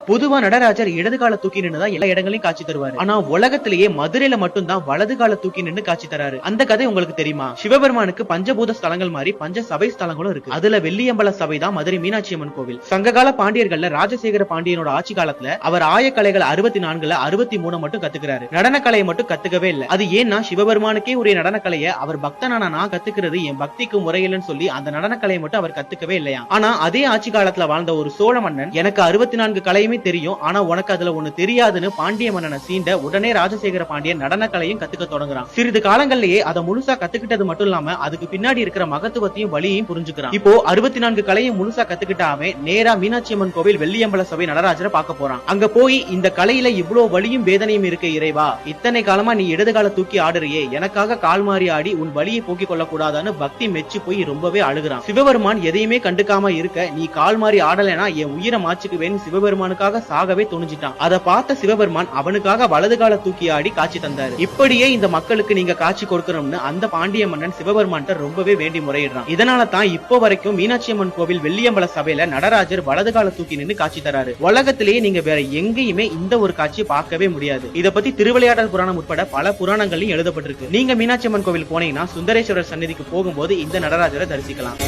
பொதுவா நடராஜர் இடது கால தூக்கி நின்னுதான் எல்லா இடங்களையும் காட்சி தருவாரு. ஆனா உலகத்திலேயே மதுரையில மட்டும் தான் வலது கால தூக்கி நின்னு காட்சி தராரு. அந்த கதை உங்களுக்கு தெரியுமா? சிவபெருமானுக்கு பஞ்சபூத ஸ்தலங்கள் மாதிரி பஞ்ச சபை ஸ்தலங்களும் இருக்கு. அதுல வெள்ளியம்பல சபை தான் மதுரை மீனாட்சி அம்மன் கோவில். சங்ககால பாண்டியர்கள்ல ராஜசேகர பாண்டியனோட ஆட்சி காலத்துல அவர் ஆயக்கலைகள் 64ல 63 மட்டும் கத்துக்கிறாரு. நடனக்கலையை மட்டும் கத்துக்கவே இல்ல. அது ஏன்னா சிவபெருமானுக்கே உரிய நடனக்கலையை அவர் பக்தனான நான் கத்துக்கிறது என் பக்திக்கு முறையில்னு சொல்லி அந்த நடனக்கலையை மட்டும் அவர் கத்துக்கவே இல்லையா. ஆனா அதே ஆட்சி காலத்துல வாழ்ந்த ஒரு சோழ மன்னன் எனக்கு 64 கலையுமே தெரியும், ஆனா உனக்கு அதுல ஒண்ணு தெரியாதுன்னு பாண்டிய மன்னனை சீண்ட உடனே ராஜசேகர பாண்டியன் நடனக்கலையும் கத்துக்க தொடங்குறான். சிறிது காலங்கள்லயே அதை முழுசா கத்துக்கிட்டது மட்டும் இல்லாம அதுக்கு பின்னாடி இருக்கிற மகத்துவத்தையும் வழியையும் புரிஞ்சுக்கிறான். இப்போ 64 கலையும் முழுசா கத்துக்கிட்டாம நேரா மீனாட்சி அம்மன் கோவில் வெள்ளியம்பல சபை நடராஜரை பார்க்க போறான். அங்க போய் இந்த கலையில இவ்வளவு வலியும் வேதனையும் இருக்க இறைவா, இத்தனை காலமா நீ இடது கால தூக்கி ஆடுறியே, எனக்காக கால் மாறி ஆடி உன் வலியை போக்கிக் கொள்ள கூடாதான்னு பக்தி மெச்சு போய் ரொம்பவே அழுகிறான். சிவபெருமான் எதையுமே கண்டுக்காம இருக்க, நீ கால் மாறி ஆடலைனா என் உயிரை மாச்சுக்குவேன்னு சிவபெருமானுக்காக சாகவே துணிஞ்சிட்டான். அதை பார்த்த சிவபெருமான் அவனுக்காக வலது கால தூக்கி ஆடி காட்சி தந்தாரு. இப்படியே இந்த மக்களுக்கு நீங்க காட்சி கொடுக்கணும்னு அந்த பாண்டிய மன்னன் சிவபெருமான் ரொம்பவே வேண்டி முறையிடுறான். இதனால தான் இப்போ வரைக்கும் மீனாட்சி அம்மன் கோவில் வெள்ளியம்பல சபையில நடராஜர் வலது கால தூக்கி நின்று காட்சி தராரு. உலகத்திலேயே நீங்க வேற எங்கேயுமே இந்த ஒரு காட்சியை பார்க்கவே முடியாது. இத பத்தி திருவிளையாடல் புராணம் உட்பட பல புராணங்களையும் எழுதப்பட்டிருக்கு. நீங்க மீனாட்சி அம்மன் கோவில் போனீங்கன்னா சுந்தரேஸ்வரர் சன்னதிக்கு போகும்போது இந்த நடராஜரை தரிசிக்கலாம்.